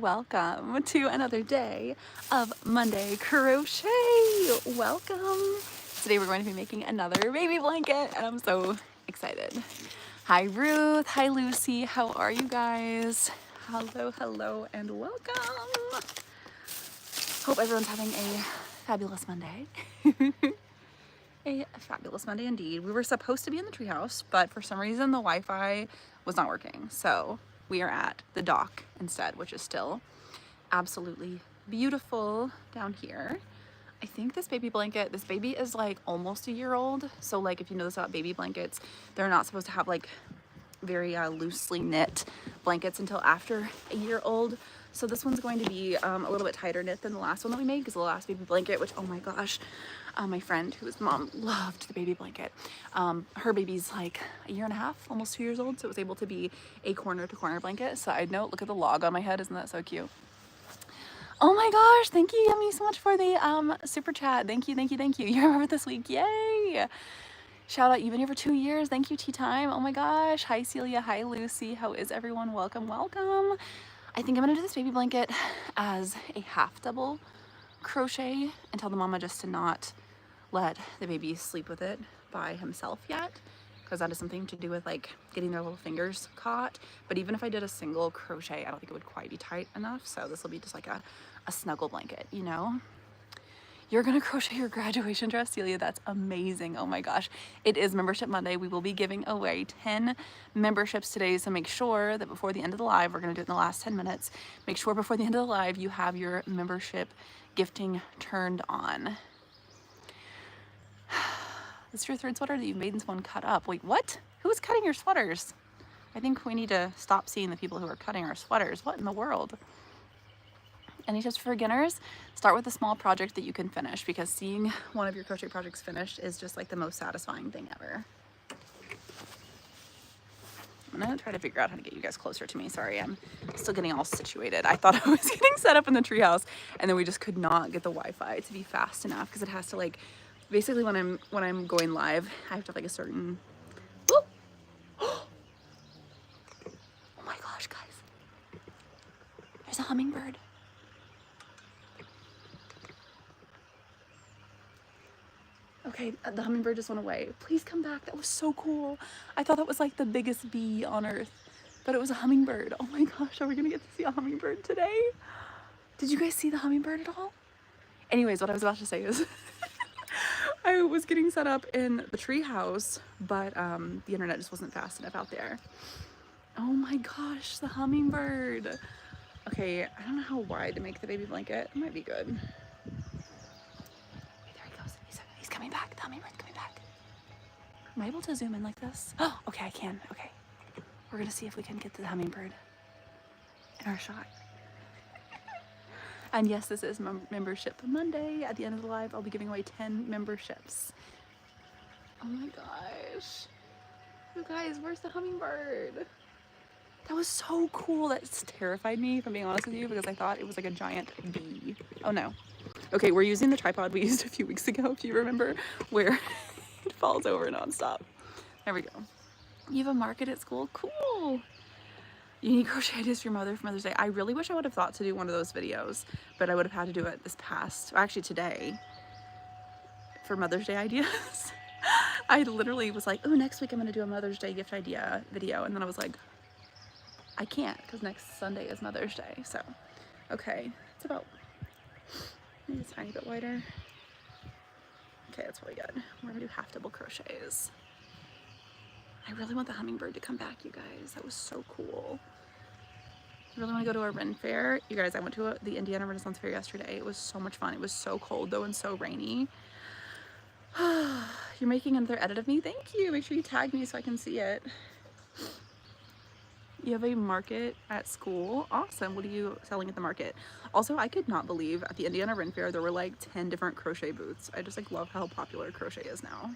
welcome to another day of Monday Crochet. Welcome. Today we're going to be making another baby blanket and I'm so excited. Hi Ruth, hi Lucy, how are you guys? Hello, and welcome. Hope everyone's having a fabulous Monday. A fabulous Monday indeed. We were supposed to be in the treehouse, but for some reason the Wi-Fi was not working. So we are at the dock instead, which is still absolutely beautiful down here. I think this baby blanket, this baby is like almost a year old. So like if you know this about baby blankets, they're not supposed to have like very loosely knit blankets until after a year old. So this one's going to be a little bit tighter knit than the last one that we made, because the last baby blanket, which, oh my gosh, my friend whose mom loved the baby blanket. Her baby's like a year and a half, almost 2 years old. So it was able to be a corner to corner blanket. Side note, look at the log on my head. Isn't that so cute? Oh my gosh, thank you, Yummy, so much for the super chat. Thank you. You're over this week, yay! Shout out, you've been here for 2 years. Thank you, Tea Time. Oh my gosh. Hi, Celia. Hi, Lucy. How is everyone? Welcome. I think I'm gonna do this baby blanket as a half double crochet and tell the mama just to not let the baby sleep with it by himself yet, because that is something to do with like getting their little fingers caught. But even if I did a single crochet, I don't think it would quite be tight enough. So this will be just like a snuggle blanket, you know? You're gonna crochet your graduation dress, Celia. That's amazing. Oh my gosh. It is Membership Monday. We will be giving away 10 memberships today. So make sure that before the end of the live, we're gonna do it in the last 10 minutes. Make sure before the end of the live, you have your membership gifting turned on. This is your third sweater that you made and someone cut up. Wait, what? Who is cutting your sweaters? I think we need to stop seeing the people who are cutting our sweaters. What in the world? Any tips for beginners? Start with a small project that you can finish, because seeing one of your crochet projects finished is just like the most satisfying thing ever. I'm gonna try to figure out how to get you guys closer to me. Sorry, I'm still getting all situated. I thought I was getting set up in the treehouse, and then we just could not get the Wi-Fi to be fast enough, because it has to like, basically when I'm going live, I have to have like a certain. Oh my gosh, guys! There's a hummingbird. Okay, the hummingbird just went away. Please come back. That was so cool. I thought that was like the biggest bee on earth, but it was a hummingbird. Oh my gosh, are we gonna get to see a hummingbird today? Did you guys see the hummingbird at all? Anyways, what I was about to say is I was getting set up in the tree house, but the internet just wasn't fast enough out there. Oh my gosh, the hummingbird. Okay, I don't know how wide to make the baby blanket. It might be good. He's coming back. The hummingbird's coming back. Am I able to zoom in like this? Oh, okay, I can. Okay. We're gonna see if we can get the hummingbird in our shot. And yes, this is Membership Monday. At the end of the live, I'll be giving away 10 memberships. Oh my gosh. You guys, where's the hummingbird? That was so cool. That terrified me, if I'm being honest with you, because I thought it was like a giant bee. Oh no. Okay, we're using the tripod we used a few weeks ago, if you remember, where it falls over nonstop. There we go. You have a market at school? Cool. You need crochet ideas for your mother for Mother's Day. I really wish I would have thought to do one of those videos, but I would have had to do it this past, actually today, for Mother's Day ideas. I literally was like, oh, next week I'm going to do a Mother's Day gift idea video. And then I was like, I can't, because next Sunday is Mother's Day. So, okay, it's about maybe a tiny bit wider. Okay, that's really good. We're gonna do half double crochets. I really want the hummingbird to come back, you guys. That was so cool. I really want to go to a Ren fair. You guys, I went to the Indiana Renaissance Fair yesterday. It was so much fun. It was so cold though and so rainy. You're making another edit of me? Thank you. Make sure you tag me so I can see it. You have a market at school? Awesome. What are you selling at the market? Also, I could not believe at the Indiana Ren Fair there were like 10 different crochet booths. I just like love how popular crochet is now.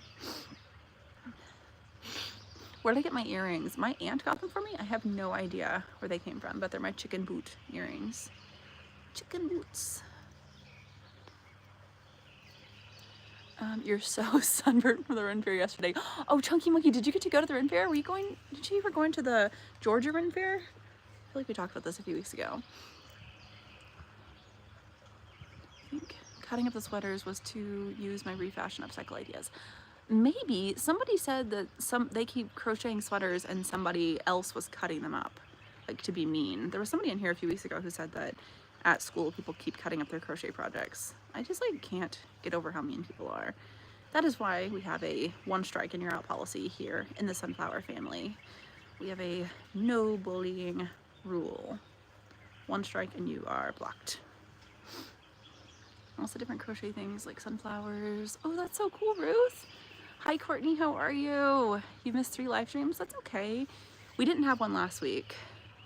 Where did I get my earrings? My aunt got them for me. I have no idea where they came from, but they're my chicken boot earrings. Chicken boots. You're so sunburned from the Ren Fair yesterday. Oh, Chunky Monkey, did you get to go to the Ren Fair? Were you going, did you ever go into the Georgia Ren Fair? I feel like we talked about this a few weeks ago. think cutting up the sweaters was to use my refashion upcycle ideas. Maybe somebody said that they keep crocheting sweaters and somebody else was cutting them up, like to be mean. There was somebody in here a few weeks ago who said that at school people keep cutting up their crochet projects. I just like can't get over how mean people are. That is why we have a one strike and you're out policy here in the Sunflower family. We have a no bullying rule. One strike and you are blocked. Also different crochet things like sunflowers. Oh, that's so cool, Ruth. Hi, Courtney, how are you? You missed 3 live streams? That's okay. We didn't have one last week.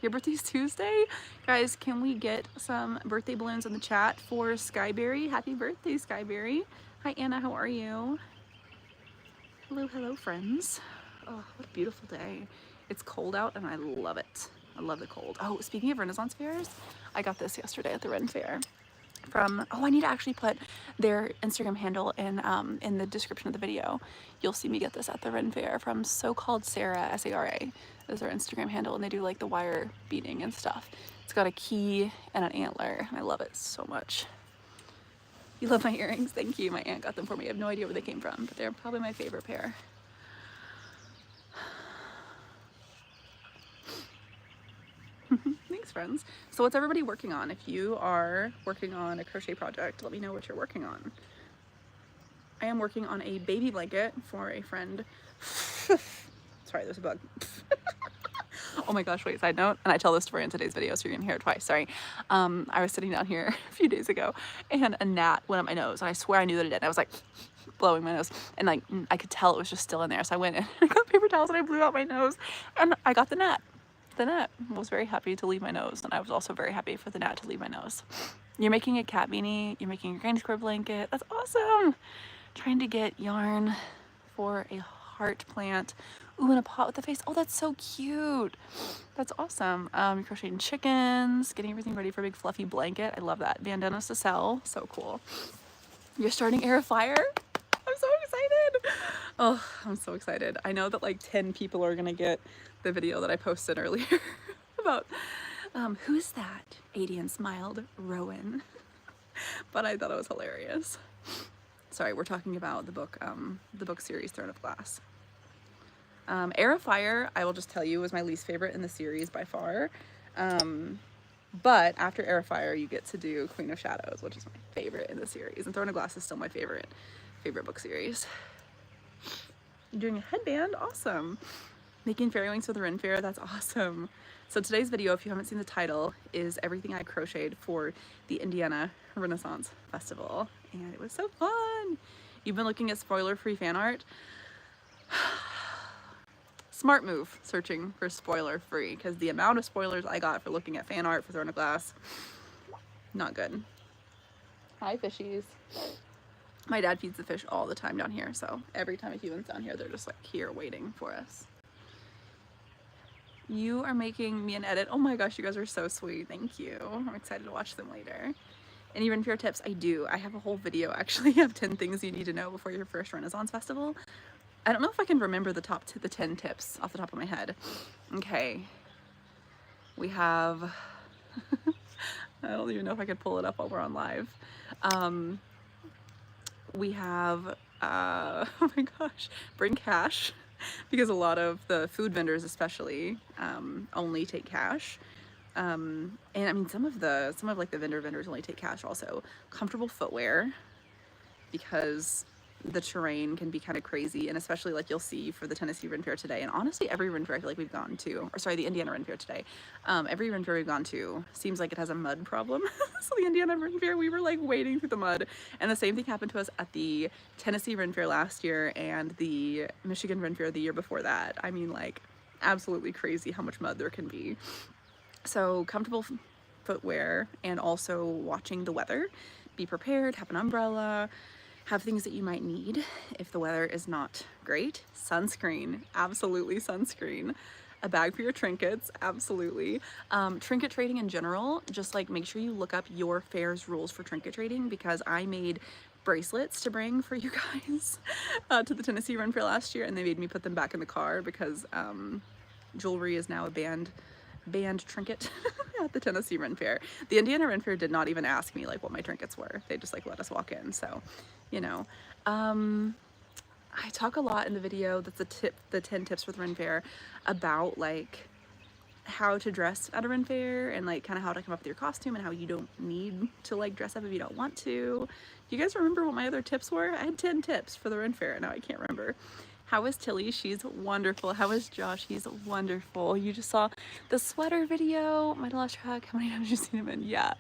Your birthday's Tuesday? Guys, can we get some birthday balloons in the chat for Skyberry? Happy birthday, Skyberry. Hi, Anna, how are you? Hello, hello, friends. Oh, what a beautiful day. It's cold out and I love it. I love the cold. Oh, speaking of Renaissance fairs, I got this yesterday at the Ren Fair. From, oh, I need to actually put their Instagram handle in the description of the video. You'll see me get this at the Ren Fair from So-Called Sarah, S-A-R-A. Is their Instagram handle, and they do like the wire beading and stuff. It's got a key and an antler, and I love it so much. You love my earrings? Thank you. My aunt got them for me. I have no idea where they came from, but they're probably my favorite pair. Thanks, friends. So what's everybody working on? If you are working on a crochet project, let me know what you're working on. I am working on a baby blanket for a friend. Sorry, there's a bug. Oh my gosh, wait, side note, and I tell this story in today's video, so you're gonna hear it twice, sorry. I was sitting down here a few days ago, and a gnat went up my nose, and I swear I knew that it did. I was like, blowing my nose, and like, I could tell it was just still in there, so I went and I got paper towels and I blew out my nose, and I got the gnat. The gnat was very happy to leave my nose, and I was also very happy for the gnat to leave my nose. You're making a cat beanie, you're making a granny square blanket, that's awesome! Trying to get yarn for a heart plant. Ooh, in a pot with a face. Oh, that's so cute. That's awesome. You're crocheting chickens, getting everything ready for a big fluffy blanket. I love that. Bandanas to sell. So cool. You're starting Air Fire? I'm so excited. Oh, I'm so excited. I know that like 10 people are gonna get the video that I posted earlier about who's that? Adian smiled, Rowan. But I thought it was hilarious. Sorry, we're talking about the book series Throne of Glass. Air of Fire, I will just tell you, was my least favorite in the series by far. But after Air of Fire, you get to do Queen of Shadows, which is my favorite in the series. And Throne of Glass is still my favorite book series. You're doing a headband, awesome. Making fairy wings for the Ren Fair, that's awesome. So today's video, if you haven't seen the title, is everything I crocheted for the Indiana Renaissance Festival. And it was so fun. You've been looking at spoiler-free fan art. Smart move, searching for spoiler-free, because the amount of spoilers I got for looking at fan art for Throne of Glass, not good. Hi, fishies. My dad feeds the fish all the time down here, so every time a human's down here, they're just like here waiting for us. You are making me an edit. Oh my gosh, you guys are so sweet. Thank you. I'm excited to watch them later. Any Ren Fair tips? I do. I have a whole video actually of 10 things you need to know before your first Renaissance Festival. I don't know if I can remember the 10 tips off the top of my head. Okay. We have, I don't even know if I could pull it up while we're on live. We have, oh my gosh, bring cash, because a lot of the food vendors especially only take cash. And I mean, some of like the vendors only take cash also. Comfortable footwear, because the terrain can be kind of crazy, and especially like you'll see for the Tennessee Ren Fair today, and honestly every Ren Fair I feel like we've gone to, or sorry, the Indiana Ren Fair today, every Ren Fair we've gone to seems like it has a mud problem. So the Indiana Ren Fair, we were like wading through the mud, and the same thing happened to us at the Tennessee Ren Fair last year and the Michigan Ren Fair the year before that. I mean, like, absolutely crazy how much mud there can be. So comfortable footwear, and also watching the weather. Be prepared, have an umbrella, have things that you might need if the weather is not great. Sunscreen, absolutely sunscreen. A bag for your trinkets, absolutely. Trinket trading in general, just like make sure you look up your fair's rules for trinket trading, because I made bracelets to bring for you guys to the Tennessee Ren Fair last year, and they made me put them back in the car because jewelry is now a banned band trinket at the Tennessee Ren Fair. The Indiana Ren Fair did not even ask me like what my trinkets were. They just like let us walk in. So, you know, I talk a lot in the video, that's the 10 tips for the Ren Fair, about like how to dress at a Ren Fair and like kind of how to come up with your costume and how you don't need to like dress up if you don't want to. Do you guys remember what my other tips were? I had 10 tips for the Ren Fair, now I can't remember. How is Tilly? She's wonderful. How is Josh? He's wonderful. You just saw the sweater video. My lost track. How many times have you seen him in? Yeah.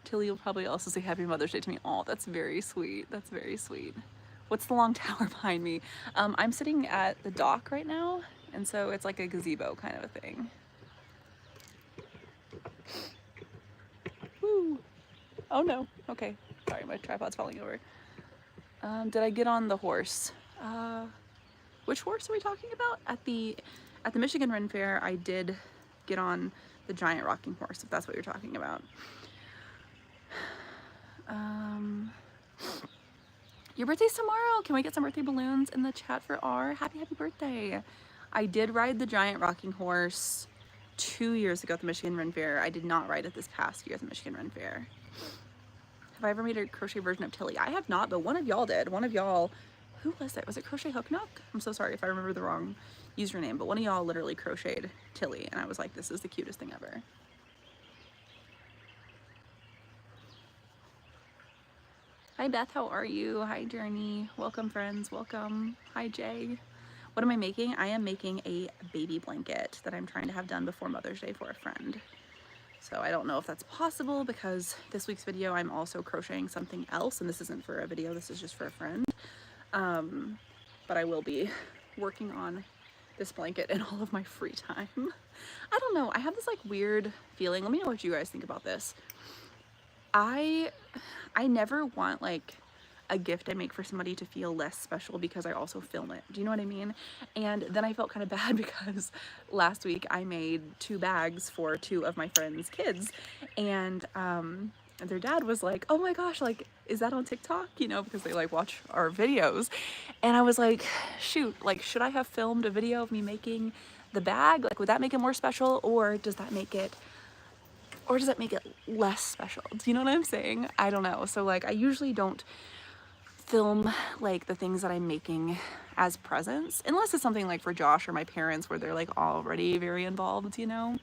Tilly will probably also say Happy Mother's Day to me. Oh, that's very sweet. That's very sweet. What's the long tower behind me? I'm sitting at the dock right now, and so it's like a gazebo kind of a thing. Woo. Oh no. Okay. Sorry, my tripod's falling over. Did I get on the horse? Which horse are we talking about? At the Michigan Ren Fair, I did get on the giant rocking horse, if that's what you're talking about. Your birthday's tomorrow. Can we get some birthday balloons in the chat for R? Happy birthday. I did ride the giant rocking horse 2 years ago at the Michigan Ren Fair. I did not ride it this past year at the Michigan Ren Fair. Have I ever made a crochet version of Tilly? I have not, but one of y'all did. One of y'all, who was it? Was it Crochet Hook Nook? I'm so sorry if I remember the wrong username, but one of y'all literally crocheted Tilly, and I was like, this is the cutest thing ever. Hi Beth, how are you? Hi Journey. Welcome friends, welcome. Hi Jay. What am I making? I am making a baby blanket that I'm trying to have done before Mother's Day for a friend. So I don't know if that's possible because this week's video I'm also crocheting something else, and this isn't for a video, this is just for a friend. But I will be working on this blanket in all of my free time. I don't know, I have this like weird feeling. Let me know what you guys think about this. I never want like a gift I make for somebody to feel less special because I also film it. Do you know what I mean? And then I felt kind of bad because last week I made 2 bags for 2 of my friends' kids, and their dad was like, oh my gosh, like, is that on TikTok? You know, because they like watch our videos. And I was like, shoot, like, should I have filmed a video of me making the bag? Like, would that make it more special, or does that make it less special? Do you know what I'm saying? I don't know. So like, I usually don't film like the things that I'm making as presents, unless it's something like for Josh or my parents where they're like already very involved, you know,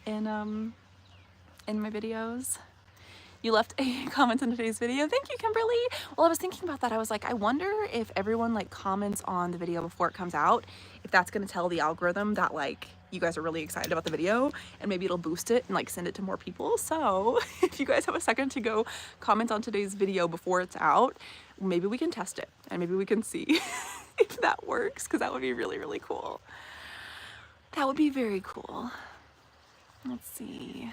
in my videos. You left a comment in today's video. Thank you, Kimberly. Well, I was thinking about that. I was like, I wonder if everyone like comments on the video before it comes out, if that's going to tell the algorithm that like you guys are really excited about the video, and maybe it'll boost it and like send it to more people. So if you guys have a second to go comment on today's video before it's out, maybe we can test it and maybe we can see if that works, because that would be really, really cool. That would be very cool. Let's see.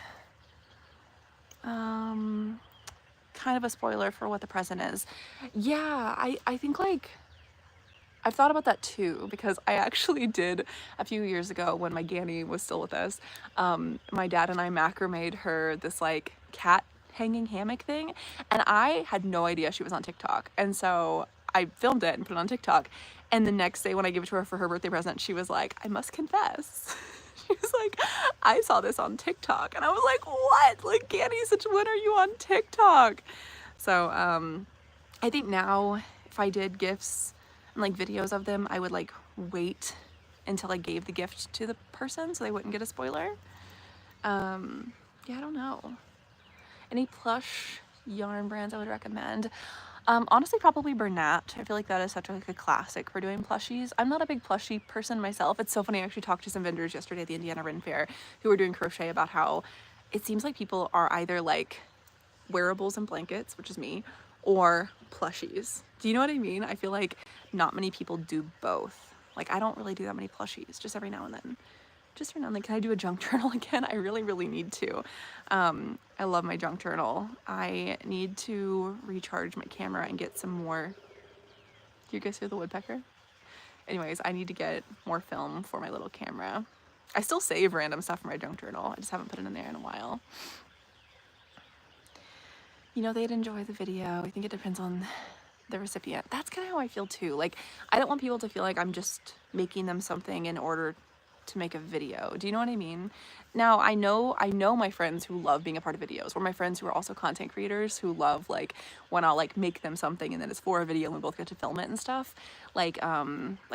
Kind of a spoiler for what the present is. Yeah, I think like I've thought about that too, because I actually did a few years ago when my Ganny was still with us. My dad and I macrame'd her this like cat hanging hammock thing, and I had no idea she was on TikTok, and so I filmed it and put it on TikTok. And the next day when I gave it to her for her birthday present, she was like, I must confess. She was like, I saw this on TikTok. And I was like, what? Like, Ganny, when are you on TikTok? So I think now if I did gifts and like videos of them, I would like wait until I gave the gift to the person so they wouldn't get a spoiler. Yeah, I don't know. Any plush yarn brands I would recommend? Honestly, probably Bernat. I feel like that is such like a classic for doing plushies. I'm not a big plushie person myself. It's so funny. I actually talked to some vendors yesterday at the Indiana Ren Fair who were doing crochet about how it seems like people are either like wearables and blankets, which is me, or plushies. Do you know what I mean? I feel like not many people do both. Like, I don't really do that many plushies, just every now and then. Just every now and then. Can I do a junk journal again? I really, really need to. I love my junk journal. I need to recharge my camera and get some more. Do you guys hear the woodpecker? Anyways, I need to get more film for my little camera. I still save random stuff from my junk journal. I just haven't put it in there in a while. You know, they'd enjoy the video. I think it depends on the recipient. That's kind of how I feel too. Like, I don't want people to feel like I'm just making them something in order to make a video. Do you know what I mean? Now, I know my friends who love being a part of videos, or my friends who are also content creators who love like when I'll like make them something and then it's for a video and we both get to film it and stuff. Like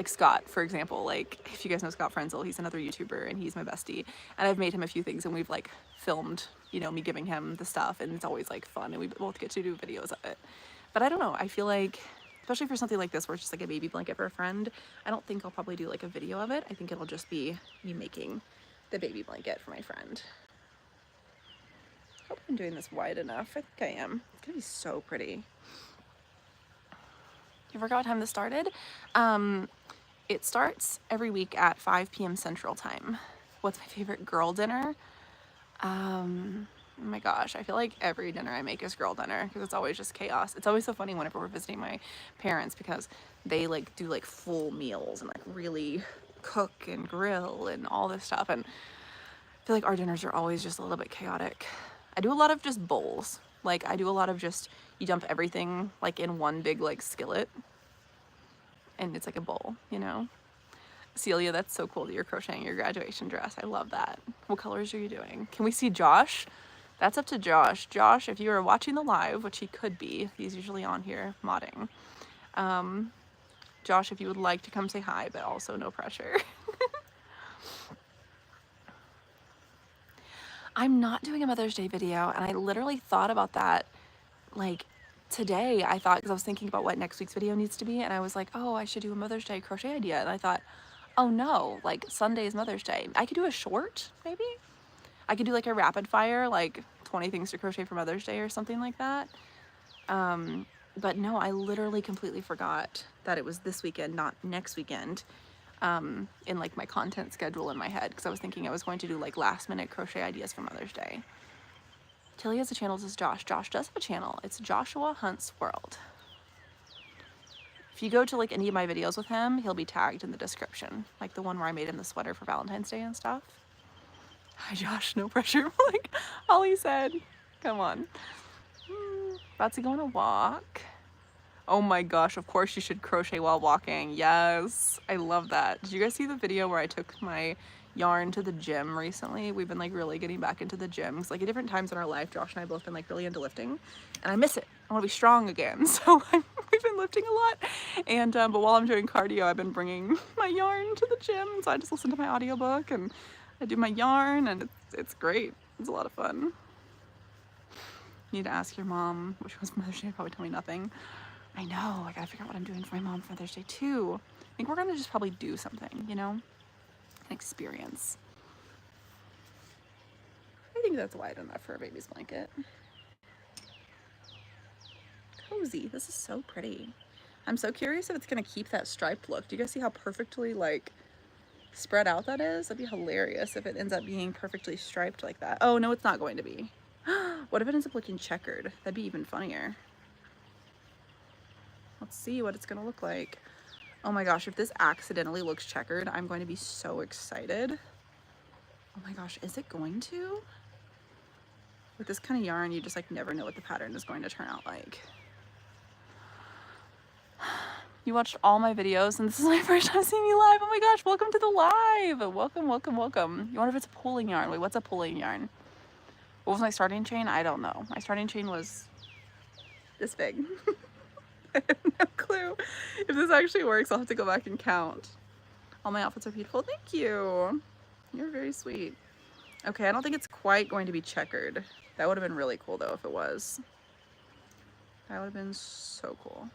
Scott, for example, like if you guys know Scott Frenzel, he's another YouTuber and he's my bestie. And I've made him a few things and we've like filmed, you know, me giving him the stuff, and it's always like fun and we both get to do videos of it. But I don't know, I feel like, especially for something like this where it's just like a baby blanket for a friend, I don't think I'll probably do like a video of it. I think it'll just be me making the baby blanket for my friend. Hope I'm doing this wide enough. I think I am. It's gonna be so pretty. You forgot what time this started? It starts every week at 5 p.m. Central Time. What's my favorite girl dinner? Oh my gosh, I feel like every dinner I make is girl dinner because it's always just chaos. It's always so funny whenever we're visiting my parents because they like do like full meals and like really cook and grill and all this stuff, and I feel like our dinners are always just a little bit chaotic. I do a lot of just bowls. Like I do a lot of just, you dump everything like in one big like skillet and it's like a bowl, you know? Celia, that's so cool that you're crocheting your graduation dress. I love that. What colors are you doing? Can we see Josh? That's up to Josh. Josh, if you are watching the live, which he could be, he's usually on here modding. Josh, if you would like to come say hi, but also no pressure. I'm not doing a Mother's Day video, and I literally thought about that like today. I thought, because I was thinking about what next week's video needs to be, and I was like, oh, I should do a Mother's Day crochet idea, and I thought, oh no, like Sunday is Mother's Day. I could do a short, maybe? I could do like a rapid fire, like 20 things to crochet for Mother's Day or something like that. But no, I literally completely forgot that it was this weekend, not next weekend, in like my content schedule in my head, because I was thinking I was going to do like last minute crochet ideas for Mother's Day. Tilly has a channel, this is Josh. Josh does have a channel. It's Joshua Hunt's World. If you go to like any of my videos with him, he'll be tagged in the description, like the one where I made him the sweater for Valentine's Day and stuff. Hi Josh, no pressure, like Holly said. Come on. About to go on a walk. Oh my gosh, of course you should crochet while walking. Yes, I love that. Did you guys see the video where I took my yarn to the gym recently? We've been like really getting back into the gyms. Like at different times in our life, Josh and I both been like really into lifting, and I miss it. I want to be strong again. So we've been lifting a lot. And but while I'm doing cardio, I've been bringing my yarn to the gym. So I just listen to my audiobook and I do my yarn, and it's great. It's a lot of fun. You need to ask your mom, which was Mother's Day, probably tell me nothing. I know, I gotta figure out what I'm doing for my mom for Mother's Day too. I think we're gonna just probably do something, you know? An experience. I think that's wide enough for a baby's blanket. Cozy, this is so pretty. I'm so curious if it's gonna keep that striped look. Do you guys see how perfectly like spread out that is? That'd be hilarious if it ends up being perfectly striped like that. Oh no, it's not going to be. What if it ends up looking checkered? That'd be even funnier. Let's see what it's gonna look like. Oh my gosh, if this accidentally looks checkered, I'm going to be so excited. Oh my gosh, is it going to? With this kind of yarn, you just like never know what the pattern is going to turn out like. You watched all my videos and this is my first time seeing you live. Oh my gosh, welcome to the live. Welcome, welcome, welcome. You wonder if it's a pulling yarn. Wait, what's a pulling yarn? What was my starting chain? I don't know. My starting chain was this big. I have no clue. If this actually works, I'll have to go back and count. All my outfits are beautiful. Thank you. You're very sweet. Okay, I don't think it's quite going to be checkered. That would have been really cool though if it was. That would have been so cool.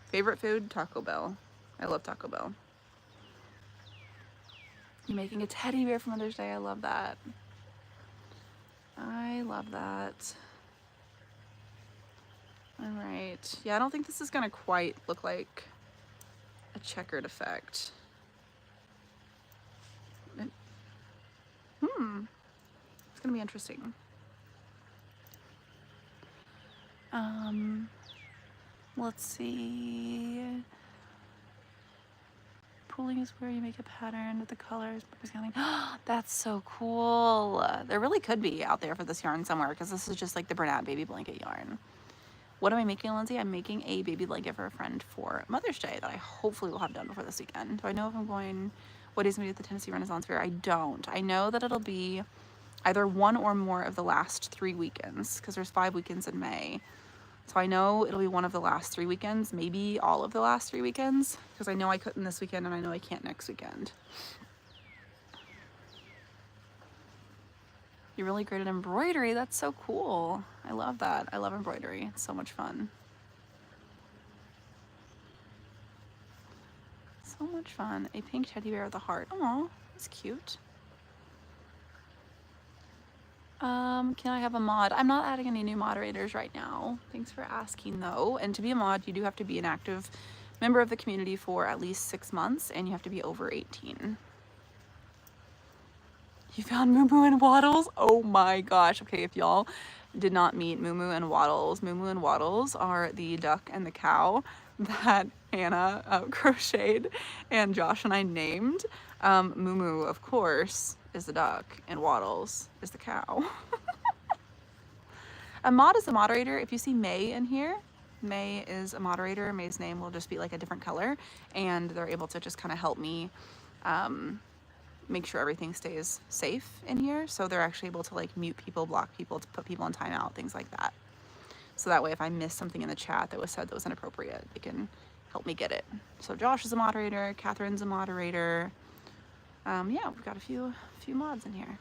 Favorite food? Taco Bell. I love Taco Bell. You're making a teddy bear for Mother's Day. I love that. I love that. All right. Yeah, I don't think this is gonna quite look like a checkered effect. It's gonna be interesting. Let's see. Pulling is where you make a pattern with the colors. That's so cool. There really could be out there for this yarn somewhere because this is just like the Bernat baby blanket yarn. What am I making, Lindsay? I'm making a baby blanket for a friend for Mother's Day that I hopefully will have done before this weekend. Do I know if I'm going... what is going to be at the Tennessee Renaissance Fair? I don't. I know that it'll be either one or more of the last 3 weekends, because there's 5 weekends in May. So I know it'll be one of the last 3 weekends, maybe all of the last 3 weekends, because I know I couldn't this weekend and I know I can't next weekend. You're really great at embroidery. That's so cool. I love that. I love embroidery. It's so much fun. So much fun. A pink teddy bear with a heart. Oh, that's cute. Can I have a mod? I'm not adding any new moderators right now. Thanks for asking though. And to be a mod, you do have to be an active member of the community for at least 6 months, and you have to be over 18. You found Moo Moo and Waddles? Oh my gosh. Okay, if y'all did not meet Moo Moo and Waddles are the duck and the cow that Anna crocheted and Josh and I named. Moo Moo, of course, is the duck, and Waddles is the cow. A mod is a moderator. If you see May in here, May is a moderator. May's name will just be like a different color, and they're able to just kind of help me make sure everything stays safe in here. So they're actually able to like mute people, block people, to put people in timeout, things like that. So that way, if I miss something in the chat that was said that was inappropriate, they can help me get it. So Josh is a moderator, Catherine's a moderator. Yeah, we've got a few mods in here.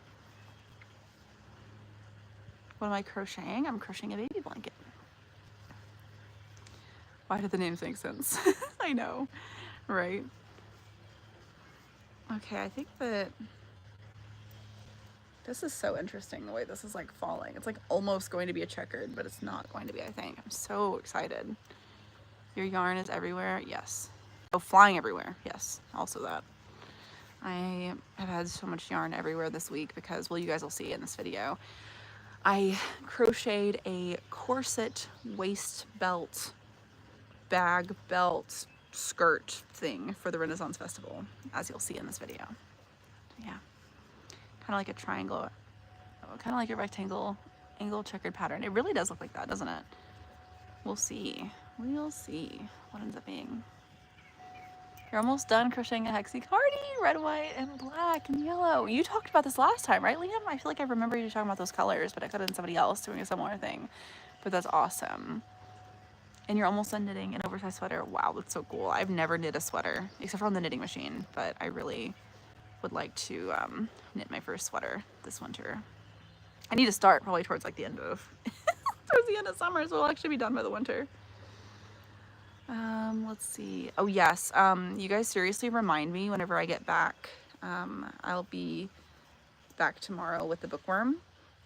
What am I crocheting? I'm crocheting a baby blanket. Why did the names make sense? I know, right? Okay, I think that this is so interesting, the way this is like falling. It's like almost going to be a checkered, but it's not going to be, I think. I'm so excited. Your yarn is everywhere? Yes. Oh, flying everywhere. Yes, also that. I have had so much yarn everywhere this week because, well, you guys will see in this video. I crocheted a corset waist belt, bag belt, skirt thing for the Renaissance Festival, as you'll see in this video. Yeah, kind of like a triangle, kind of like a rectangle angle checkered pattern. It really does look like that, doesn't it? We'll see. We'll see what ends up being. You're almost done crocheting a hexie cardi, red, white, and black, and yellow. You talked about this last time, right, Liam? I feel like I remember you talking about those colors, but I could have been somebody else doing a similar thing. But that's awesome. And you're almost done knitting an oversized sweater. Wow, that's so cool. I've never knit a sweater, except for on the knitting machine, but I really would like to knit my first sweater this winter. I need to start probably towards like the end of, towards the end of summer, so we'll actually be done by the winter. Let's see. Oh yes, you guys seriously remind me whenever I get back. I'll be back tomorrow with the bookworm,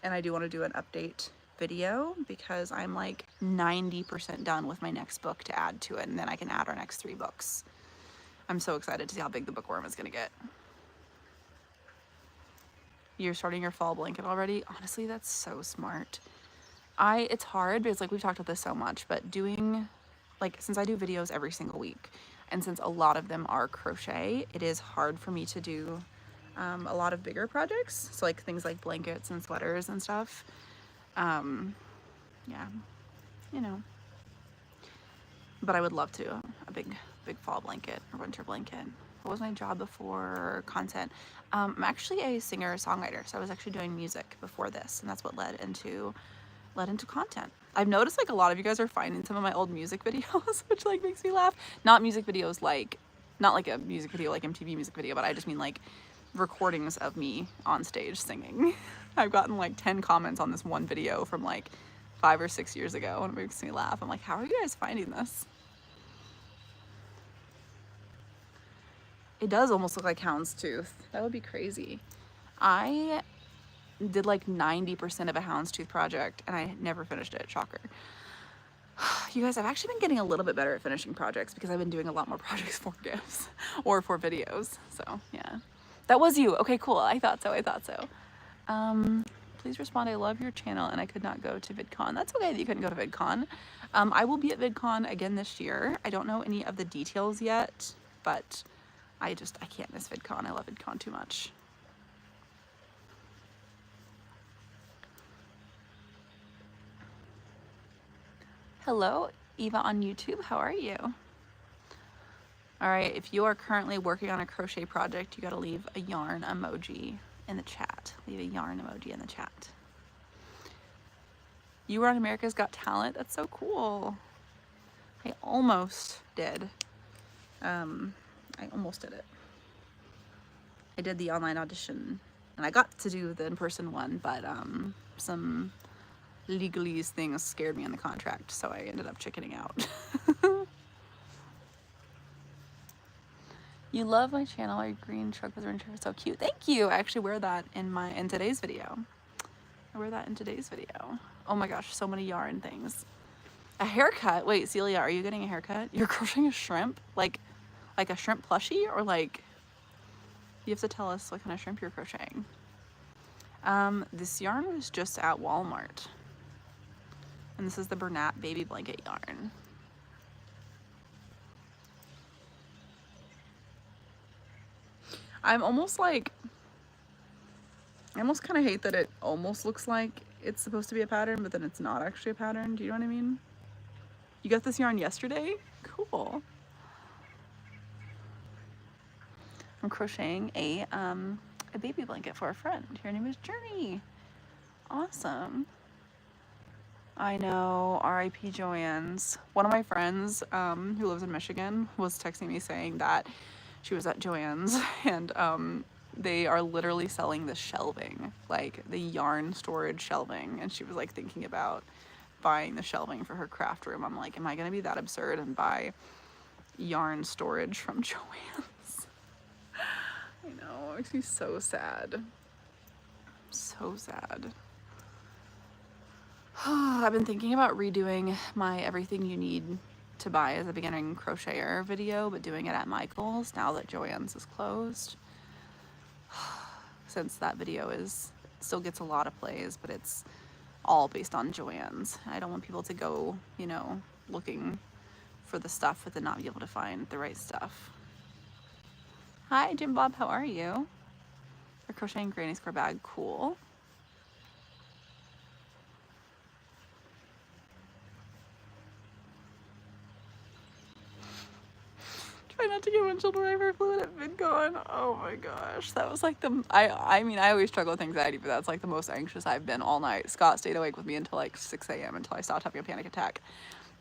and I do want to do an update video because I'm like 90% done with my next book to add to it, and then I can add our next 3 books. I'm so excited to see how big the bookworm is gonna get. You're starting your fall blanket already? Honestly, that's so smart. It's hard because like we've talked about this so much, but doing, like, since I do videos every single week, and since a lot of them are crochet, it is hard for me to do a lot of bigger projects. So like things like blankets and sweaters and stuff. Yeah, you know, but I would love to, a big fall blanket or winter blanket. What was my job before content? I'm actually a singer-songwriter, so I was actually doing music before this, and that's what led into content. I've noticed like a lot of you guys are finding some of my old music videos, which like makes me laugh. Not music videos like, not like a music video like MTV music video, but I just mean like recordings of me on stage singing. I've gotten like 10 comments on this one video from like 5 or 6 years ago, and it makes me laugh. I'm like, how are you guys finding this? It does almost look like houndstooth. That would be crazy. I did like 90% of a houndstooth project and I never finished it. Shocker. You guys, I've actually been getting a little bit better at finishing projects because I've been doing a lot more projects for gifts or for videos. So yeah, that was you. Okay, cool. I thought so. Please respond. I love your channel and I could not go to VidCon. That's okay that you couldn't go to VidCon. I will be at VidCon again this year. I don't know any of the details yet, but I can't miss VidCon. I love VidCon too much. Hello, Eva on YouTube. How are you? All right, if you are currently working on a crochet project, you got to leave a yarn emoji in the chat. Leave a yarn emoji in the chat. You were on America's Got Talent? That's so cool. I almost did. I almost did it. I did the online audition and I got to do the in-person one, but some legalese things scared me in the contract, so I ended up chickening out. You love my channel. Our green truck with orange is so cute. Thank you. I actually wear that in today's video. I wear that in today's video. Oh my gosh, so many yarn things. A haircut. Wait, Celia, are you getting a haircut? You're crocheting a shrimp? Like a shrimp plushie, or like, you have to tell us what kind of shrimp you're crocheting. This yarn was just at Walmart. And this is the Bernat baby blanket yarn. I almost kind of hate that it almost looks like it's supposed to be a pattern, but then it's not actually a pattern. Do you know what I mean? You got this yarn yesterday? Cool. I'm crocheting a baby blanket for a friend. Her name is Journey. Awesome. I know, R.I.P. Joann's. One of my friends who lives in Michigan was texting me saying that she was at Joann's and they are literally selling the shelving, like the yarn storage shelving, and she was like thinking about buying the shelving for her craft room. I'm like, am I gonna be that absurd and buy yarn storage from Joann's? I know, it makes me so sad. So sad. I've been thinking about redoing my everything you need to buy as a beginning crocheter video, but doing it at Michael's now that Joann's is closed. Since that video still gets a lot of plays, but it's all based on Joann's. I don't want people to go, you know, looking for the stuff but then not be able to find the right stuff. Hi, Jim Bob, how are you? We're crocheting granny square bag, cool. Try not to get windshield wiper fluid at VidCon. Oh my gosh, that was like I mean, I always struggle with anxiety, but that's like the most anxious I've been all night. Scott stayed awake with me until like 6 a.m. until I stopped having a panic attack.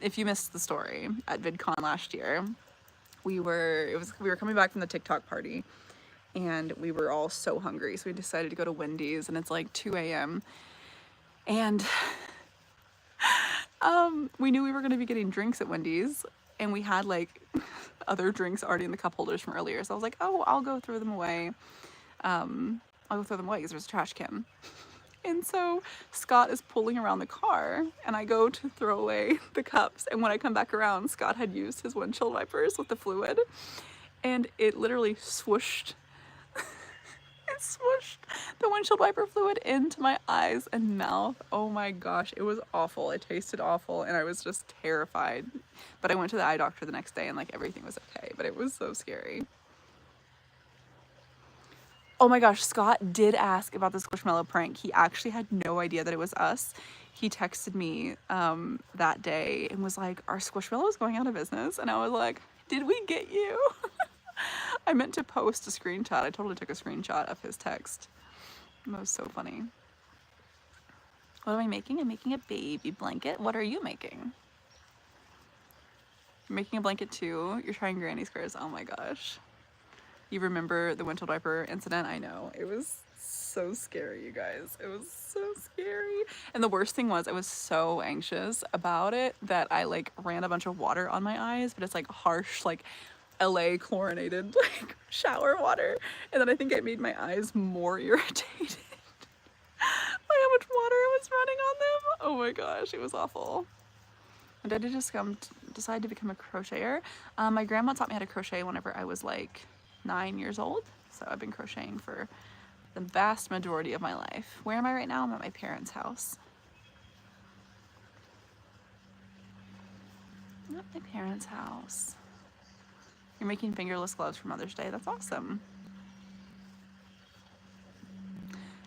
If you missed the story, at VidCon last year, we were coming back from the TikTok party and we were all so hungry, so we decided to go to Wendy's, and it's like 2 a.m. and we knew we were going to be getting drinks at Wendy's, and we had like other drinks already in the cup holders from earlier, so I was like, oh, I'll go throw them away. Because there's a trash can. And so Scott is pulling around the car, and I go to throw away the cups, and when I come back around, Scott had used his windshield wipers with the fluid, and it literally swooshed it swooshed the windshield wiper fluid into my eyes and mouth. Oh my gosh, it was awful. It tasted awful, and I was just terrified. But I went to the eye doctor the next day, and like everything was okay, but it was so scary. Oh my gosh, Scott did ask about the Squishmallow prank. He actually had no idea that it was us. He texted me that day and was like, are Squishmallows going out of business? And I was like, did we get you? I meant to post a screenshot. I totally took a screenshot of his text. It was so funny. What am I making? I'm making a baby blanket. What are you making? You're making a blanket too? You're trying granny squares. Oh my gosh. You remember the windshield wiper incident? I know. It was so scary, you guys. It was so scary. And the worst thing was I was so anxious about it that I like ran a bunch of water on my eyes, but it's like harsh, like LA chlorinated like shower water, and then I think it made my eyes more irritated by how much water was running on them. Oh my gosh, it was awful. And I did just decide to become a crocheter. My grandma taught me how to crochet whenever I was like 9 years old, so I've been crocheting for the vast majority of my life. Where am I right now? I'm at my parents' house. I'm at my parents' house. You're making fingerless gloves for Mother's Day. That's awesome.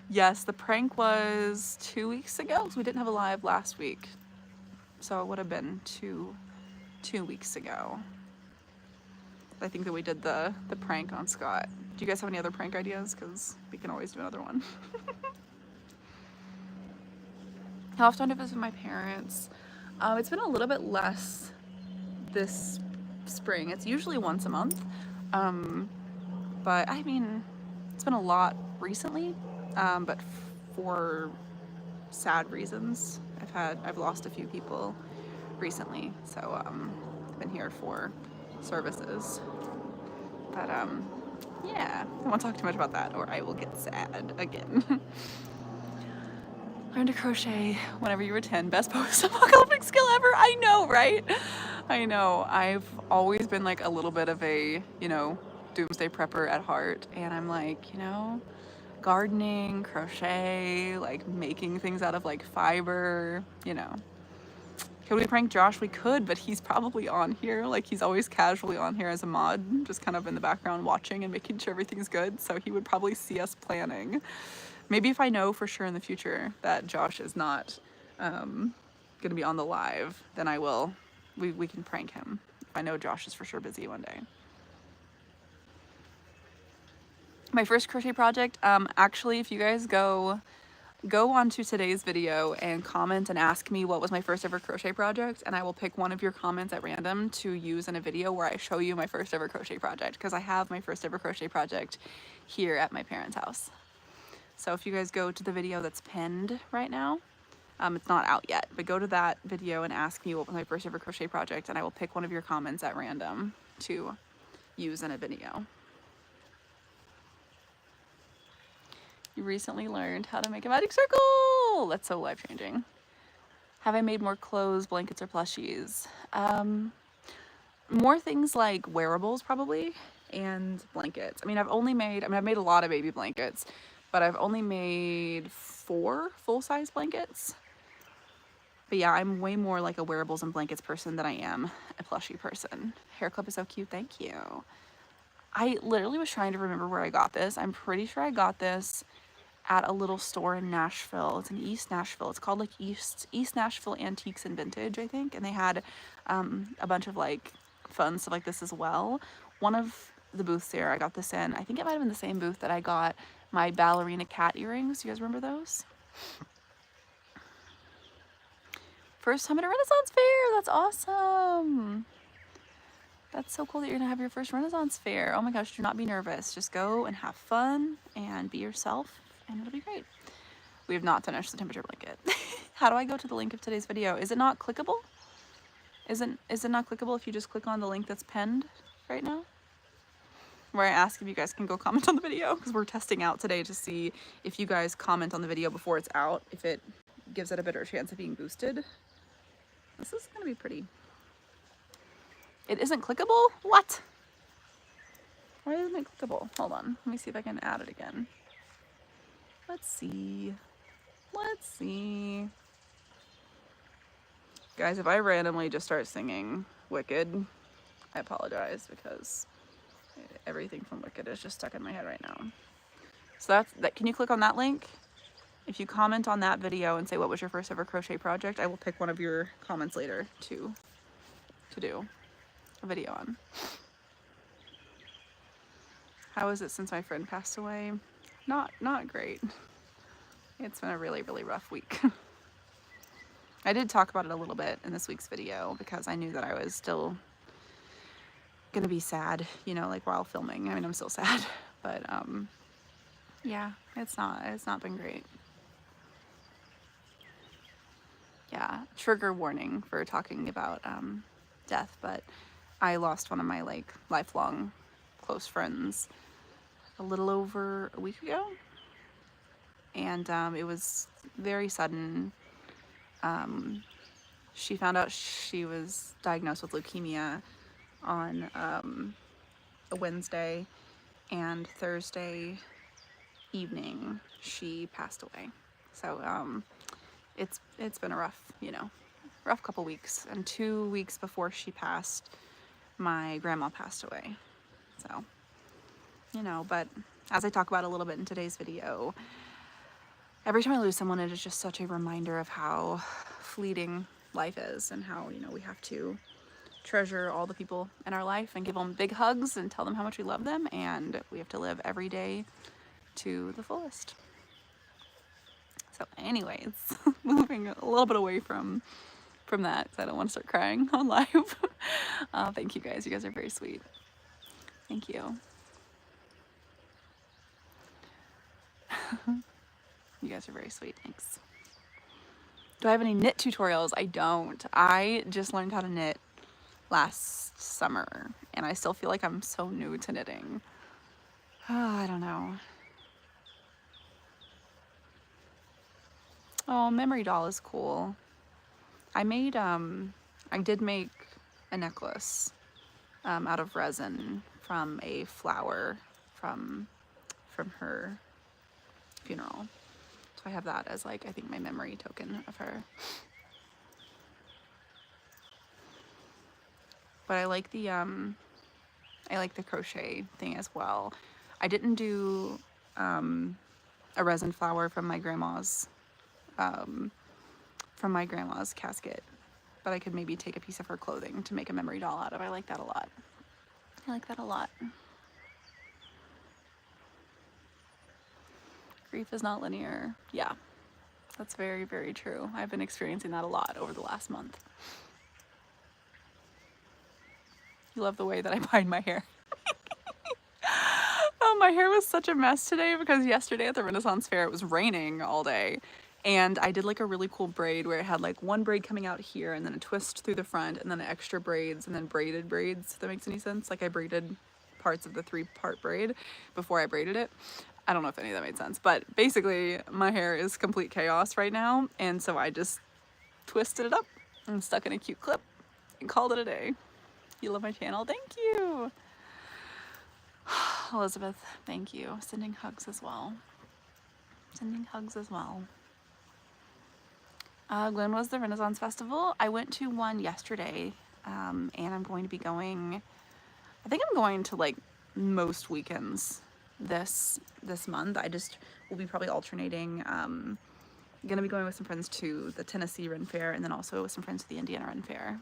Yes, the prank was 2 weeks ago, because we didn't have a live last week. So it would have been two weeks ago. I think that we did the prank on Scott. Do you guys have any other prank ideas? Because we can always do another one. How often do I visit my parents? It's been a little bit less this spring. It's usually once a month. But I mean, it's been a lot recently, but for sad reasons. I've lost a few people recently, so I've been here for services. But yeah, I won't talk too much about that or I will get sad again. Learn to crochet whenever you were 10. Best post-apocalyptic skill ever. I know, right? I know. I've always been like a little bit of a, you know, doomsday prepper at heart, and I'm like, you know, gardening, crochet, like making things out of like fiber, you know. Could we prank Josh? We could, but he's probably on here. Like, he's always casually on here as a mod, just kind of in the background watching and making sure everything's good. So he would probably see us planning. Maybe if I know for sure in the future that Josh is not going to be on the live, then I will, we can prank him. If I know Josh is for sure busy one day. My first crochet project, actually, if you guys go on to today's video and comment and ask me what was my first ever crochet project, and I will pick one of your comments at random to use in a video where I show you my first ever crochet project, because I have my first ever crochet project here at my parents' house. So if you guys go to the video that's pinned right now, it's not out yet, but go to that video and ask me what was my first ever crochet project, and I will pick one of your comments at random to use in a video. You recently learned how to make a magic circle! That's so life-changing. Have I made more clothes, blankets, or plushies? More things like wearables, probably, and blankets. I've made a lot of baby blankets, but I've only made 4 full-size blankets. But yeah, I'm way more like a wearables and blankets person than I am a plushie person. Hair clip is so cute, thank you. I literally was trying to remember where I got this. I'm pretty sure I got this at a little store in Nashville. It's in East Nashville. It's called like East Nashville Antiques and Vintage, I think. And they had a bunch of like fun stuff like this as well. One of the booths there, I got this in. I think it might have been the same booth that I got my ballerina cat earrings. You guys remember those? First time at a Renaissance fair. That's awesome. That's so cool that you're gonna have your first Renaissance fair. Oh my gosh, do not be nervous. Just go and have fun and be yourself, and it'll be great. We have not finished the temperature blanket. How do I go to the link of today's video? Is it not clickable? Is it not clickable if you just click on the link that's pinned right now? Where I ask if you guys can go comment on the video, because we're testing out today to see if you guys comment on the video before it's out, if it gives it a better chance of being boosted. This is gonna be pretty. It isn't clickable? What? Why isn't it clickable? Hold on. Let me see if I can add it again. Let's see. Let's see. Guys, if I randomly just start singing Wicked, I apologize, because everything from Wicked is just stuck in my head right now. So that. Can you click on that link? If you comment on that video and say what was your first ever crochet project, I will pick one of your comments later to do a video on. How is it since my friend passed away? Not great. It's been a really, really rough week. I did talk about it a little bit in this week's video because I knew that I was still gonna be sad, you know, like while filming. I mean, I'm still sad, but yeah, it's not been great. Yeah, trigger warning for talking about death, but I lost one of my like lifelong close friends a little over a week ago, and it was very sudden. She found out she was diagnosed with leukemia on a Wednesday, and Thursday evening she passed away. So it's been a rough, you know, rough couple weeks. And 2 weeks before she passed, my grandma passed away. So, you know, but as I talk about a little bit in today's video, every time I lose someone, it is just such a reminder of how fleeting life is, and how, you know, we have to treasure all the people in our life and give them big hugs and tell them how much we love them, and we have to live every day to the fullest. So anyways, moving a little bit away from that, because I don't want to start crying on live. Thank you guys. You guys are very sweet. Thank you. You guys are very sweet. Thanks. Do I have any knit tutorials? I don't. I just learned how to knit last summer, and I still feel like I'm so new to knitting. I don't know. Oh, memory doll is cool. I did make a necklace out of resin from a flower from her funeral. So I have that as, like, I think my memory token of her. But I like the crochet thing as well. I didn't do a resin flower from my grandma's casket, but I could maybe take a piece of her clothing to make a memory doll out of. I like that a lot. I like that a lot. Grief is not linear. Yeah, that's very, very true. I've been experiencing that a lot over the last month. You love the way that I bind my hair. Oh, my hair was such a mess today because yesterday at the Renaissance Fair it was raining all day, and I did like a really cool braid where it had like one braid coming out here and then a twist through the front and then extra braids and then braided braids, if that makes any sense. Like I braided parts of the 3-part braid before I braided it. I don't know if any of that made sense, but basically my hair is complete chaos right now, and so I just twisted it up and stuck in a cute clip and called it a day. You love my channel? Thank you. Elizabeth, thank you. Sending hugs as well. Sending hugs as well. When was the Renaissance Festival? I went to one yesterday, and I'm going to be going, I think I'm going to like most weekends this month. I just will be probably alternating. Gonna be going with some friends to the Tennessee Ren Fair and then also with some friends to the Indiana Ren Fair.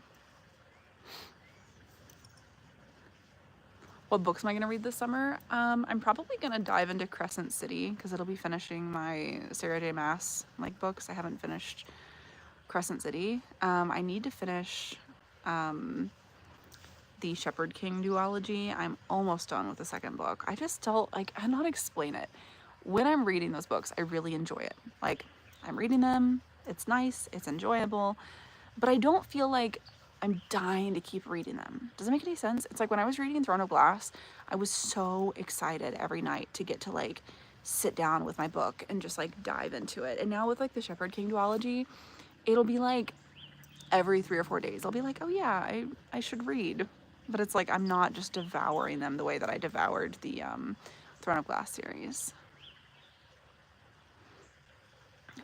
What books am I gonna read this summer? I'm probably gonna dive into Crescent City because it'll be finishing my Sarah J. Maas books. I haven't finished Crescent City. I need to finish the Shepherd King duology. I'm almost done with the second book. I just don't, like, I don't know how to explain it. When I'm reading those books, I really enjoy it. Like, I'm reading them, it's nice, it's enjoyable, but I don't feel like I'm dying to keep reading them. Does it make any sense? It's like when I was reading Throne of Glass, I was so excited every night to get to like sit down with my book and just like dive into it. And now with like the Shepherd King duology, it'll be like every 3 or 4 days I'll be like, oh yeah, I should read. But it's like I'm not just devouring them the way that I devoured the Throne of Glass series.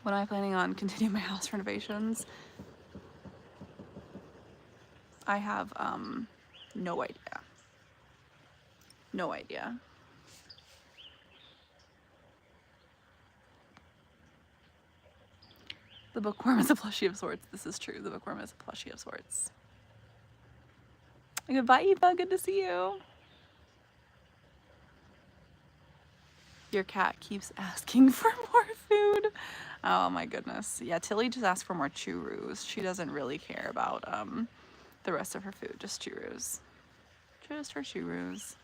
When am I planning on continuing my house renovations? I have no idea. No idea. The bookworm is a plushie of sorts. This is true. The bookworm is a plushie of sorts. Goodbye, Eva. Good to see you. Your cat keeps asking for more food. Oh my goodness. Yeah, Tilly just asked for more churros. She doesn't really care about the rest of her food, just churros. Just her churros.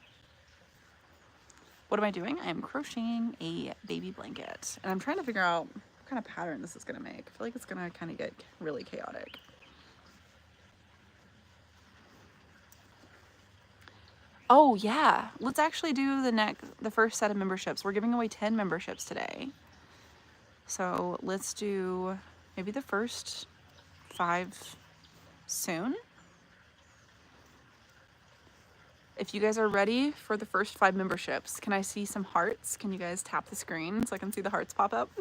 What am I doing? I am crocheting a baby blanket. And I'm trying to figure out what kind of pattern this is gonna make. I feel like it's gonna kind of get really chaotic. Oh yeah, let's actually do the first set of memberships. We're giving away 10 memberships today. So let's do maybe the first 5 soon. If you guys are ready for the first 5 memberships, can I see some hearts? Can you guys tap the screen so I can see the hearts pop up?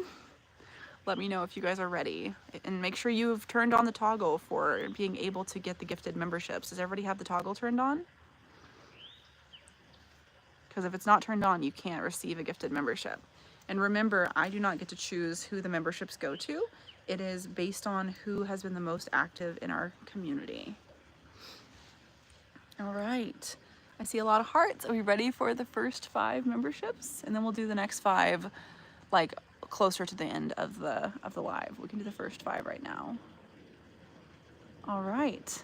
Let me know if you guys are ready. And make sure you've turned on the toggle for being able to get the gifted memberships. Does everybody have the toggle turned on? Because if it's not turned on, you can't receive a gifted membership. And remember, I do not get to choose who the memberships go to. It is based on who has been the most active in our community. All right. I see a lot of hearts. Are we ready for the first 5 memberships? And then we'll do the next 5 like closer to the end of the live. We can do the first 5 right now. All right.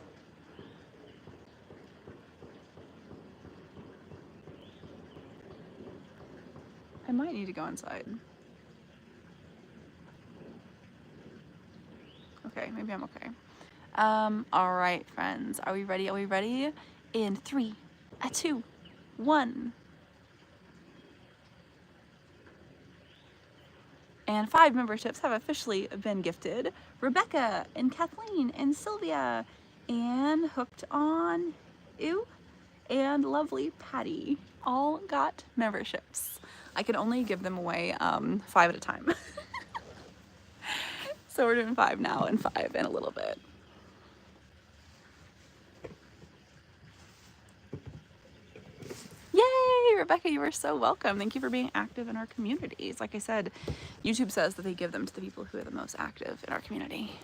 I might need to go inside. Okay, maybe I'm okay. All right, friends. Are we ready? Are we ready? In 3, 2, 1. And 5 memberships have officially been gifted. Rebecca and Kathleen and Sylvia and Hooked on Ew and Lovely Patty all got memberships. I can only give them away 5 at a time. So we're doing 5 now and 5 in a little bit. Yay, Rebecca, you are so welcome. Thank you for being active in our communities. Like I said, YouTube says that they give them to the people who are the most active in our community.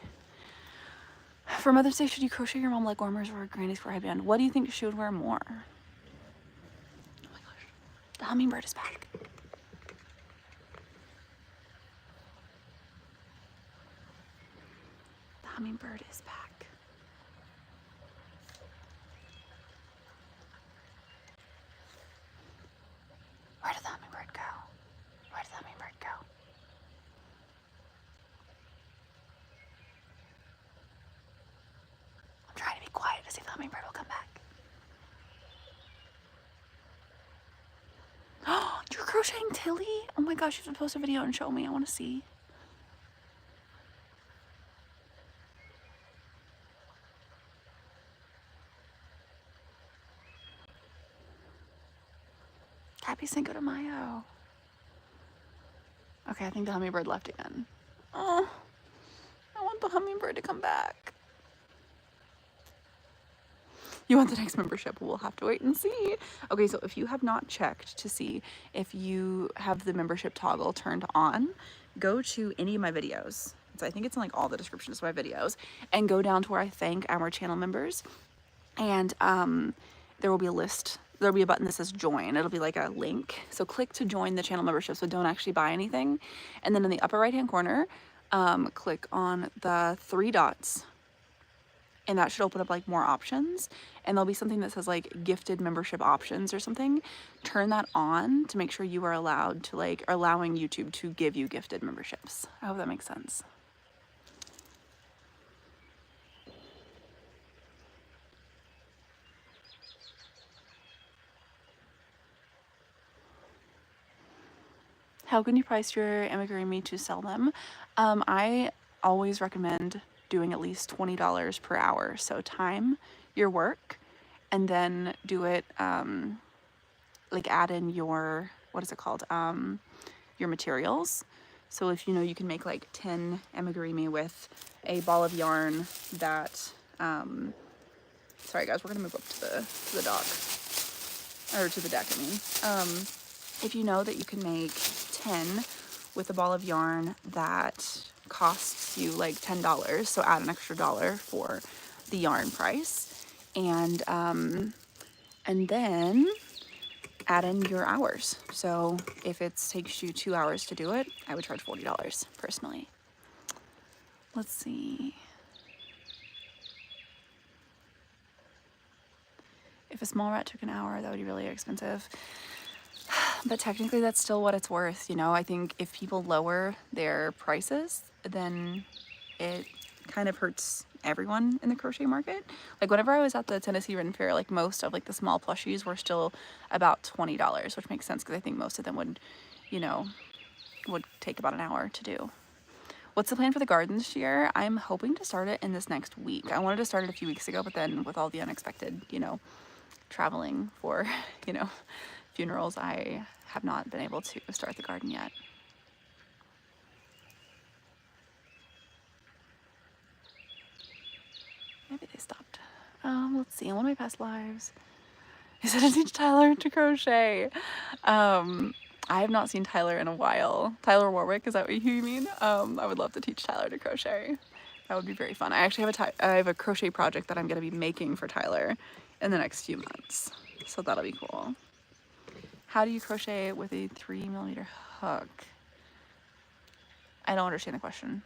For Mother's Day, should you crochet your mom leg warmers or granny's for headband? What do you think she would wear more? Oh my gosh, the hummingbird is back. The hummingbird is back. Where did the hummingbird go? Where did the hummingbird go? I'm trying to be quiet to see if the hummingbird will come back. Oh, you're crocheting Tilly? Oh my gosh, you have to post a video and show me. I want to see. Happy Cinco de Mayo. Okay, I think the hummingbird left again. Oh, I want the hummingbird to come back. You want the next membership? We'll have to wait and see. Okay, so if you have not checked to see if you have the membership toggle turned on, go to any of my videos. So I think it's in like all the descriptions of my videos, and go down to where I thank our channel members, and there will be a list. There'll be a button that says join. It'll be like a link. So click to join the channel membership, so don't actually buy anything. And then in the upper right hand corner, click on the 3 dots, and that should open up like more options. And there'll be something that says like gifted membership options or something. Turn that on to make sure you are allowed to like, or allowing YouTube to give you gifted memberships. I hope that makes sense. How can you price your amigurumi to sell them? I always recommend doing at least $20 per hour. So time your work, and then do it, like add in your, what is it called? Your materials. So if you know you can make like 10 amigurumi with a ball of yarn that, sorry guys, we're gonna move up to the dock, or to the deck, I mean. If you know that you can make 10 with a ball of yarn that costs you like $10, so add an extra $1 for the yarn price, and then add in your hours. So if it takes you 2 hours to do it, I would charge $40 personally. Let's see. If a small rat took an hour, that would be really expensive. But technically that's still what it's worth, you know? I think if people lower their prices, then it kind of hurts everyone in the crochet market. Like whenever I was at the Tennessee Ren Fair, like most of like the small plushies were still about $20, which makes sense because I think most of them would, you know, would take about an hour to do. What's the plan for the garden this year? I'm hoping to start it in this next week. I wanted to start it a few weeks ago, but then with all the unexpected, you know, traveling for, you know, funerals, I have not been able to start the garden yet. Maybe they stopped. Let's see, in one of my past lives, I said to teach Tyler to crochet. I have not seen Tyler in a while. Tyler Warwick, is that what you mean? I would love to teach Tyler to crochet. That would be very fun. I actually have I have a crochet project that I'm going to be making for Tyler, in the next few months. So that'll be cool. How do you crochet with a 3mm hook? I don't understand the question.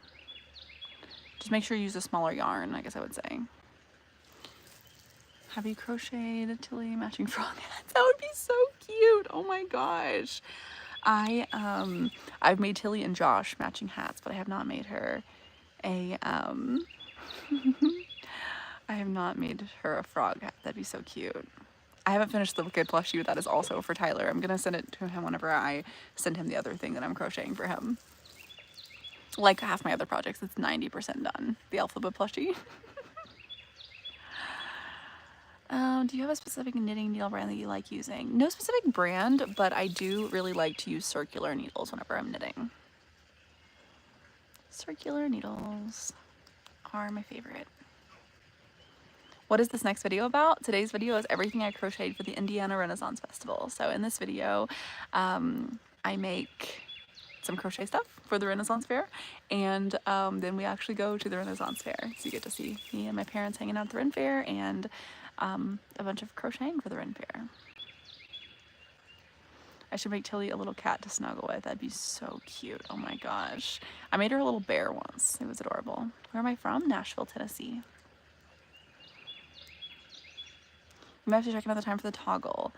Just make sure you use a smaller yarn, I guess I would say. Have you crocheted Tilly matching frog hats? That would be so cute. Oh my gosh. I've made Tilly and Josh matching hats, but I have not made her a I have not made her a frog hat. That'd be so cute. I haven't finished the Wicked plushie that is also for Tyler. I'm gonna send it to him whenever I send him the other thing that I'm crocheting for him. Like half my other projects, it's 90% done. The alphabet plushie. Do you have a specific knitting needle brand that you like using? No specific brand, but I do really like to use circular needles whenever I'm knitting. Circular needles are my favorite. What is this next video about? Today's video is everything I crocheted for the Indiana Renaissance Festival. So in this video, I make some crochet stuff for the Renaissance Fair, and then we actually go to the Renaissance Fair. So you get to see me and my parents hanging out at the Ren Fair, and a bunch of crocheting for the Ren Fair. I should make Tilly a little cat to snuggle with. That'd be so cute. Oh my gosh. I made her a little bear once. It was adorable. Where am I from? Nashville, Tennessee. You might have to check another time for the toggle.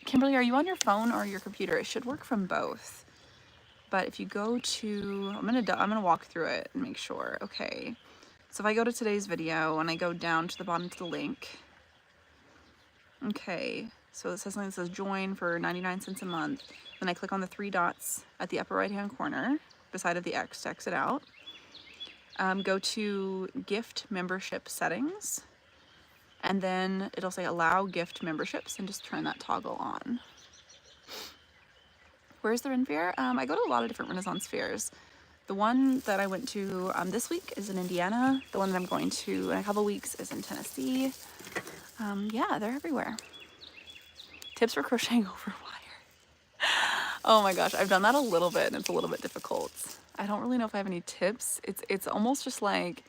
Kimberly, are you on your phone or your computer? It should work from both. But if you go to, I'm gonna walk through it and make sure. Okay. So if I go to today's video and I go down to the bottom to the link. Okay. So it says something that says join for 99 cents a month. Then I click on the 3 dots at the upper right hand corner beside of the X to exit out. Go to gift membership settings. And then it'll say allow gift memberships, and just turn that toggle on. Where's the Ren Fair? I go to a lot of different Renaissance fairs. The one that I went to this week is in Indiana. The one that I'm going to in a couple weeks is in Tennessee. Yeah, they're everywhere. Tips for crocheting over wire. Oh my gosh, I've done that a little bit and it's a little bit difficult. I don't really know if I have any tips. It's almost just like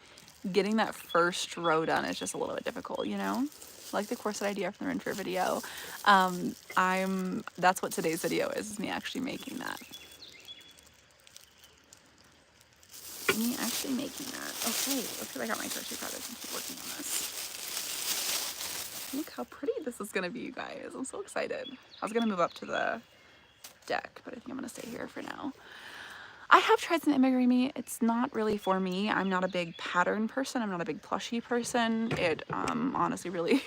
getting that first row done is just a little bit difficult, you know? Like the corset idea from the Ren Fair video. That's what today's video is me actually making that. Me actually making that. Okay, let's see if I got my crochet project and keep working on this. Look how pretty this is gonna be, you guys. I'm so excited. I was gonna move up to the deck, but I think I'm gonna stay here for now. I have tried some amigurumi. It's not really for me. I'm not a big pattern person. I'm not a big plushie person. It honestly really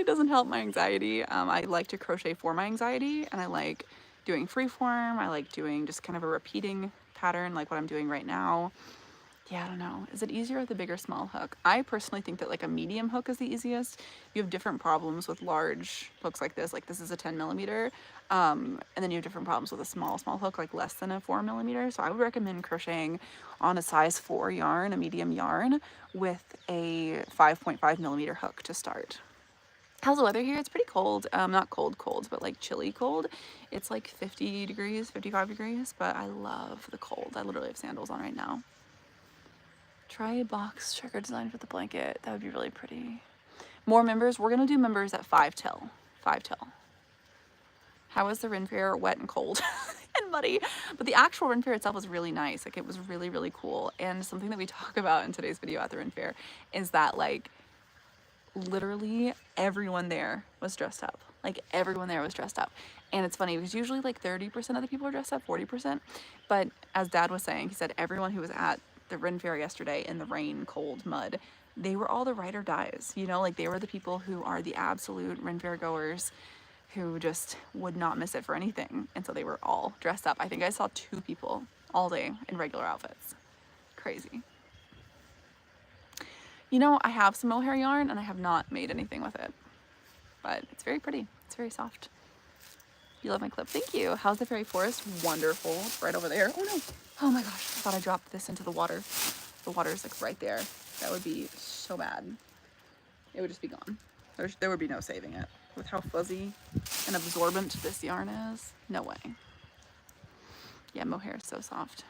doesn't help my anxiety. I like to crochet for my anxiety, and I like doing freeform. I like doing just kind of a repeating pattern like what I'm doing right now. Yeah, I don't know. Is it easier with a big or small hook? I personally think that like a medium hook is the easiest. You have different problems with large hooks like this. Like this is a 10mm. And then you have different problems with a small hook, like less than a 4mm. So I would recommend crocheting on a size 4 yarn, a medium yarn, with a 5.5mm hook to start. How's the weather here? It's pretty cold. Not cold, but like chilly cold. It's like 50 degrees, 55 degrees, but I love the cold. I literally have sandals on right now. Try a box checker design for the blanket. That would be really pretty. More members. We're going to do members at 5 till. 5 till. How was the Ren Fair? Wet and cold and muddy. But the actual Ren Fair itself was really nice. Like it was really, really cool. And something that we talk about in today's video at the Ren Fair is that like literally everyone there was dressed up. Like everyone there was dressed up. And it's funny because usually like 30% of the people are dressed up, 40%. But as Dad was saying, he said everyone who was at the Ren Fair yesterday in the rain, cold, mud, they were all the ride or dies, you know, like they were the people who are the absolute Ren Fair goers who just would not miss it for anything. And so they were all dressed up. I think I saw 2 people all day in regular outfits. Crazy. You know, I have some mohair yarn and I have not made anything with it, but it's very pretty. It's very soft. You love my clip. Thank you. How's the fairy forest? Wonderful. It's right over there. Oh no. Oh my gosh. I thought I dropped this into the water. The water is like right there. That would be so bad. It would just be gone. There would be no saving it. With how fuzzy and absorbent this yarn is. No way. Yeah, mohair is so soft.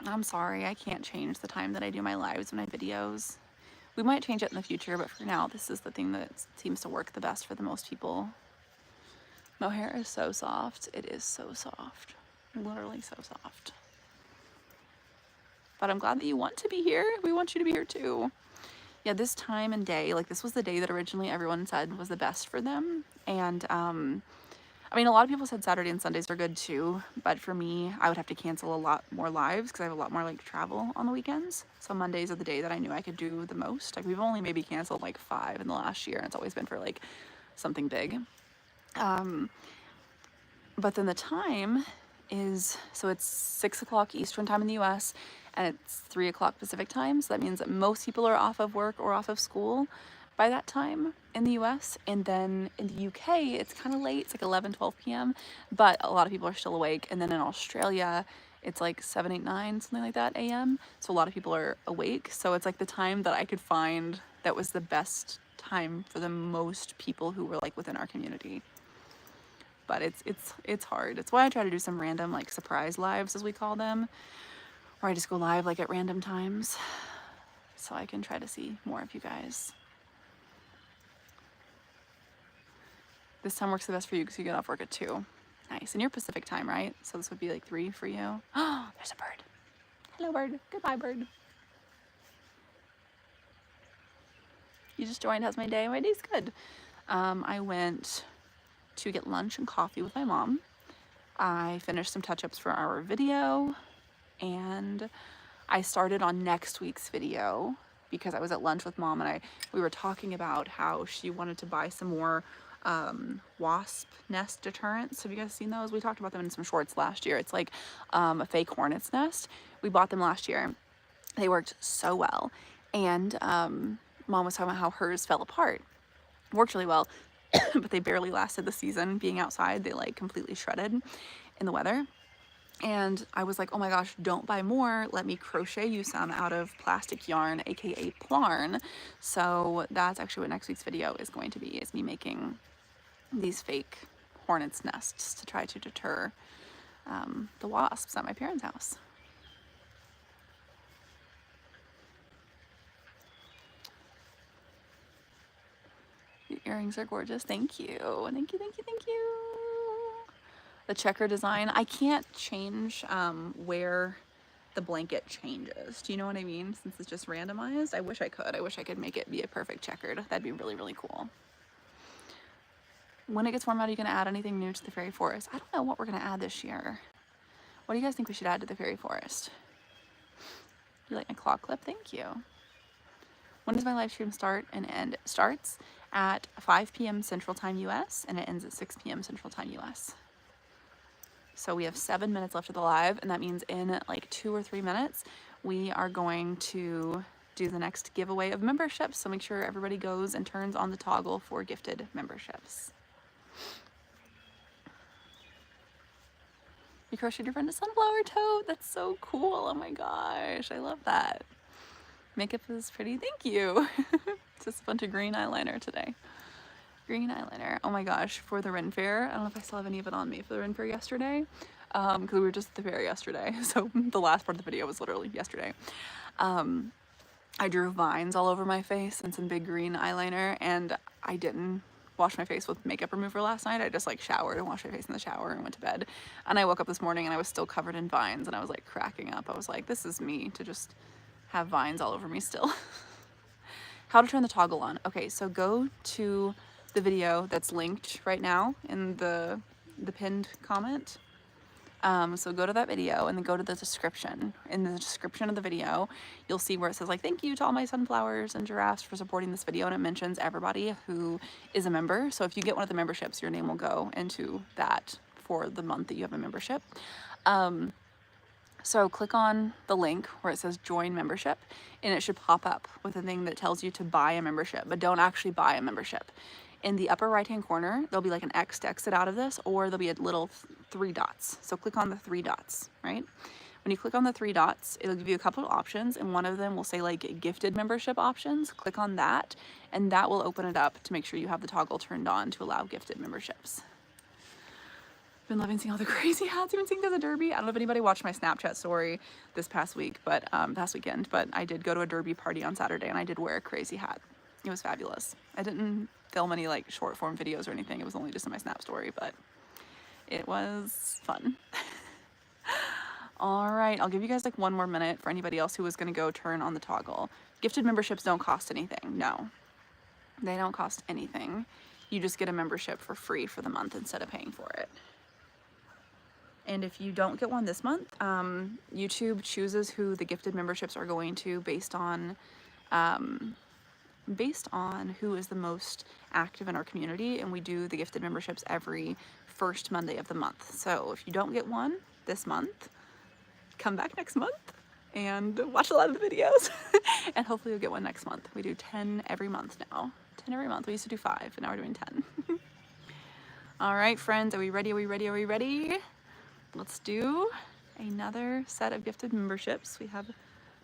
I'm sorry, I can't change the time that I do my lives and my videos. We might change it in the future, but for now, this is the thing that seems to work the best for the most people. Mohair is so soft. It is so soft. Literally so soft. But I'm glad that you want to be here. We want you to be here too. Yeah, this time and day, like this was the day that originally everyone said was the best for them. And I mean, a lot of people said Saturday and Sundays are good too, but for me, I would have to cancel a lot more lives because I have a lot more like travel on the weekends. So Mondays are the day that I knew I could do the most. Like we've only maybe canceled like 5 in the last year, and it's always been for like something big. But then the time is, so it's 6 o'clock Eastern time in the US and it's 3 o'clock Pacific time. So that means that most people are off of work or off of school by that time in the US. And then in the UK, it's kind of late. It's like 11, 12 p.m. But a lot of people are still awake. And then in Australia, it's like 7, 8, 9, something like that a.m. So a lot of people are awake. So it's like the time that I could find that was the best time for the most people who were like within our community. But it's hard. It's why I try to do some random like surprise lives, as we call them, where I just go live like at random times so I can try to see more of you guys. This time works the best for you because you get off work at 2. Nice. And you're Pacific time, right? So this would be like 3 for you. Oh, there's a bird. Hello, bird. Goodbye, bird. You just joined. How's my day? My day's good. I went to get lunch and coffee with my mom. I finished some touch-ups for our video, and I started on next week's video because I was at lunch with mom and we were talking about how she wanted to buy some more wasp nest deterrents. Have you guys seen those? We talked about them in some shorts last year. It's like a fake hornet's nest. We bought them last year. They worked so well, and mom was talking about how hers fell apart. Worked really well, but they barely lasted the season being outside. They like completely shredded in the weather. And I was like, oh my gosh, don't buy more. Let me crochet you some out of plastic yarn, aka plarn. So that's actually what next week's video is going to be, is me making these fake hornet's nests to try to deter the wasps at my parents' house. The earrings are gorgeous. Thank you. Thank you, thank you, thank you. The checker design, I can't change where the blanket changes. Do you know what I mean? Since it's just randomized. I wish I could. I wish I could make it be a perfect checkered. That'd be really, really cool. When it gets warm out, are you going to add anything new to the fairy forest? I don't know what we're going to add this year. What do you guys think we should add to the fairy forest? You like my claw clip? Thank you. When does my live stream start and end? It starts at 5 p.m. Central Time US and it ends at 6 p.m. Central Time US. So we have 7 minutes left of the live, and that means in like 2 or 3 minutes, we are going to do the next giveaway of memberships. So make sure everybody goes and turns on the toggle for gifted memberships. You crocheted your friend a sunflower tote. That's so cool. Oh my gosh, I love that. Makeup is pretty. Thank you. Just a bunch of green eyeliner today. Green eyeliner. Oh my gosh, for the Ren Fair. I don't know if I still have any of it on me for the Ren Fair yesterday. Because we were just at the fair yesterday. So the last part of the video was literally yesterday. I drew vines all over my face and some big green eyeliner, and I didn't wash my face with makeup remover last night. I just like showered and washed my face in the shower and went to bed. And I woke up this morning and I was still covered in vines, and I was like cracking up. I was like, this is me to just have vines all over me still. How to turn the toggle on. Okay, so go to the video that's linked right now in the pinned comment. So go to that video and then go to the description. In the description of the video, you'll see where it says like, thank you to all my sunflowers and giraffes for supporting this video, and it mentions everybody who is a member. So if you get one of the memberships, your name will go into that for the month that you have a membership. So click on the link where it says join membership, and it should pop up with a thing that tells you to buy a membership, but don't actually buy a membership. In the upper right hand corner, there'll be like an X to exit out of this, or there'll be a little 3 dots. So click on the 3 dots, right? When you click on the 3 dots, it'll give you a couple of options, and one of them will say like gifted membership options. Click on that, and that will open it up to make sure you have the toggle turned on to allow gifted memberships. Been loving seeing all the crazy hats. I've been seeing to the Derby. I don't know if anybody watched my Snapchat story this past week, but past weekend, but I did go to a Derby party on Saturday and I did wear a crazy hat. It was fabulous. I didn't film any like short form videos or anything. It was only just in my Snap story, but it was fun. All right, I'll give you guys like 1 more minute for anybody else who was gonna go turn on the toggle. Gifted memberships don't cost anything. No, they don't cost anything. You just get a membership for free for the month instead of paying for it. And if you don't get one this month, YouTube chooses who the gifted memberships are going to based on who is the most active in our community, and we do the gifted memberships every first Monday of the month. So if you don't get one this month, come back next month and watch a lot of the videos and hopefully you'll get one next month. We do 10 every month now. 10 every month. We used to do 5 and now we're doing 10. All right, friends, are we ready? Are we ready? Are we ready? Let's do another set of gifted memberships. We have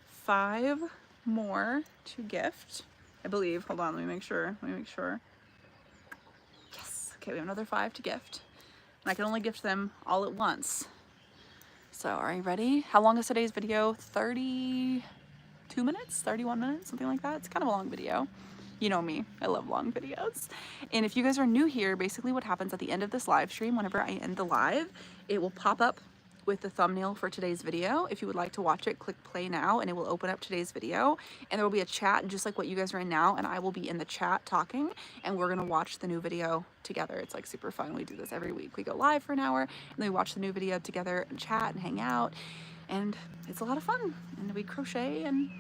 5 more to gift, I believe. Hold on, let me make sure. Yes, okay, we have another 5 to gift. And I can only gift them all at once. So, are you ready? How long is today's video? 32 minutes? 31 minutes? Something like that? It's kind of a long video. You know me, I love long videos. And if you guys are new here, basically what happens at the end of this live stream, whenever I end the live, it will pop up with the thumbnail for today's video. If you would like to watch it, click play now and it will open up today's video. And there will be a chat just like what you guys are in now, and I will be in the chat talking and we're gonna watch the new video together. It's like super fun. We do this every week. We go live for an hour and then we watch the new video together and chat and hang out. And it's a lot of fun. And we crochet and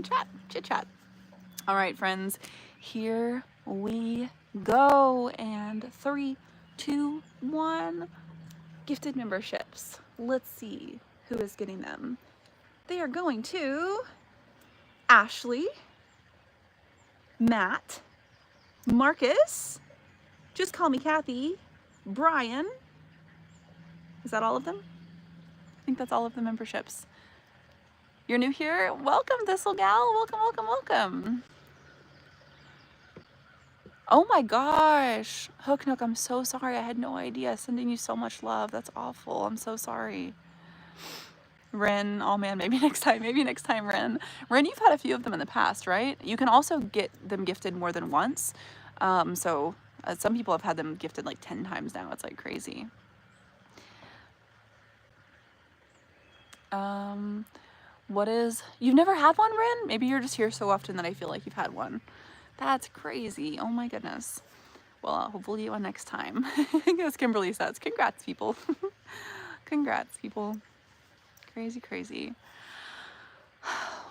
chat, chit chat. All right, friends, here we go. And 3, 2, 1, gifted memberships. Let's see who is getting them. They are going to Ashley, Matt, Marcus, Just Call Me Kathy, Brian. Is that all of them? I think that's all of the memberships. You're new here? Welcome, Thistle Gal. Welcome, welcome, welcome. Oh my gosh. Hook Nook, I'm so sorry. I had no idea. Sending you so much love. That's awful. I'm so sorry. Ren, oh man, maybe next time, Ren. Ren, you've had a few of them in the past, right? You can also get them gifted more than once. Some people have had them gifted like 10 times now. It's like crazy. You've never had one, Ren? Maybe you're just here so often that I feel like you've had one. That's crazy. Oh my goodness. Well, I'll hopefully get one next time. As Kimberly says, congrats, people. Congrats, people. Crazy, crazy.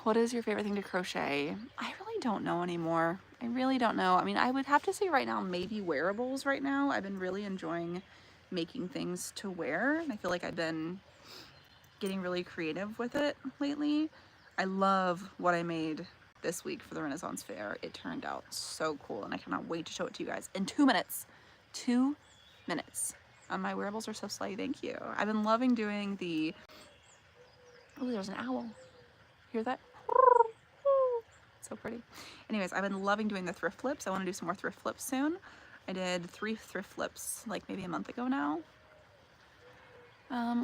What is your favorite thing to crochet? I really don't know anymore. I really don't know. I mean, I would have to say right now, maybe wearables right now. I've been really enjoying making things to wear. And I feel like I've been getting really creative with it lately. I love what I made this week for the Renaissance Fair. It turned out so cool and I cannot wait to show it to you guys in 2 minutes. 2 minutes. My wearables are so slay, thank you. I've been loving doing the, oh, there's an owl. Hear that? So pretty. Anyways, I've been loving doing the thrift flips. I want to do some more thrift flips soon. I did 3 thrift flips like maybe a month ago now.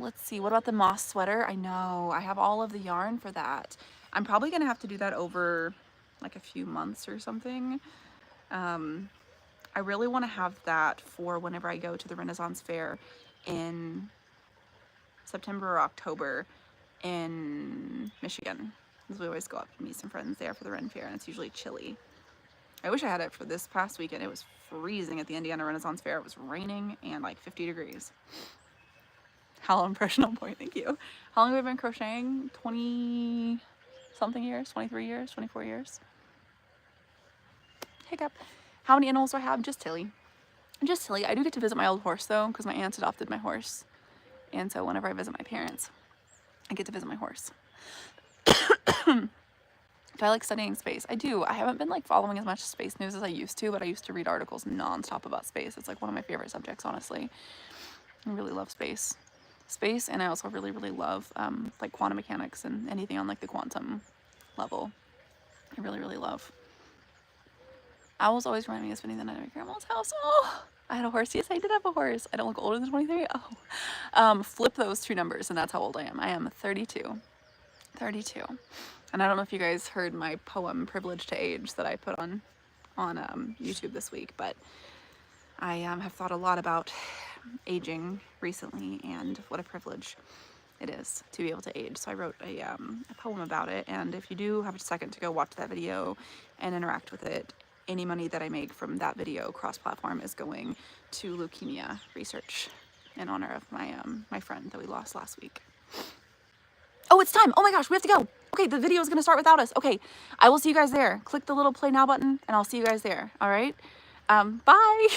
Let's see, what about the moss sweater? I know, I have all of the yarn for that. I'm probably gonna have to do that over like a few months or something. I really want to have that for whenever I go to the Renaissance Fair in September or October in Michigan, because we always go up to meet some friends there for the Ren Fair, and it's usually chilly. I wish I had it for this past weekend. It was freezing at the Indiana Renaissance Fair. It was raining and like 50 degrees. How impressionable point, thank you. How long have we been crocheting? 20 something years, 23 years, 24 years. Hiccup. How many animals do I have? Just Tilly. Just Tilly. I do get to visit my old horse though, because my aunt adopted my horse. And so whenever I visit my parents, I get to visit my horse. Do I like studying space? I do. I haven't been like following as much space news as I used to, but I used to read articles nonstop about space. It's like one of my favorite subjects, honestly. I really love space. And I also really, really love like quantum mechanics and anything on like the quantum level. I really, really love. Owls always remind me of spending the night at my grandma's house. Oh, I had a horse. Yes, I did have a horse. I don't look older than 23. Flip those two numbers, and that's how old I am. I am 32. 32. And I don't know if you guys heard my poem "Privilege to Age" that I put on YouTube this week, but I have thought a lot about aging recently and what a privilege it is to be able to age. So I wrote a poem about it, and if you do have a second to go watch that video and interact with it, any money that I make from that video cross-platform is going to leukemia research in honor of my friend that we lost last week. Oh, it's time. Oh my gosh, we have to go. Okay, the video is going to start without us. Okay, I will see you guys there. Click the little play now button, and I'll see you guys there. All right? Bye.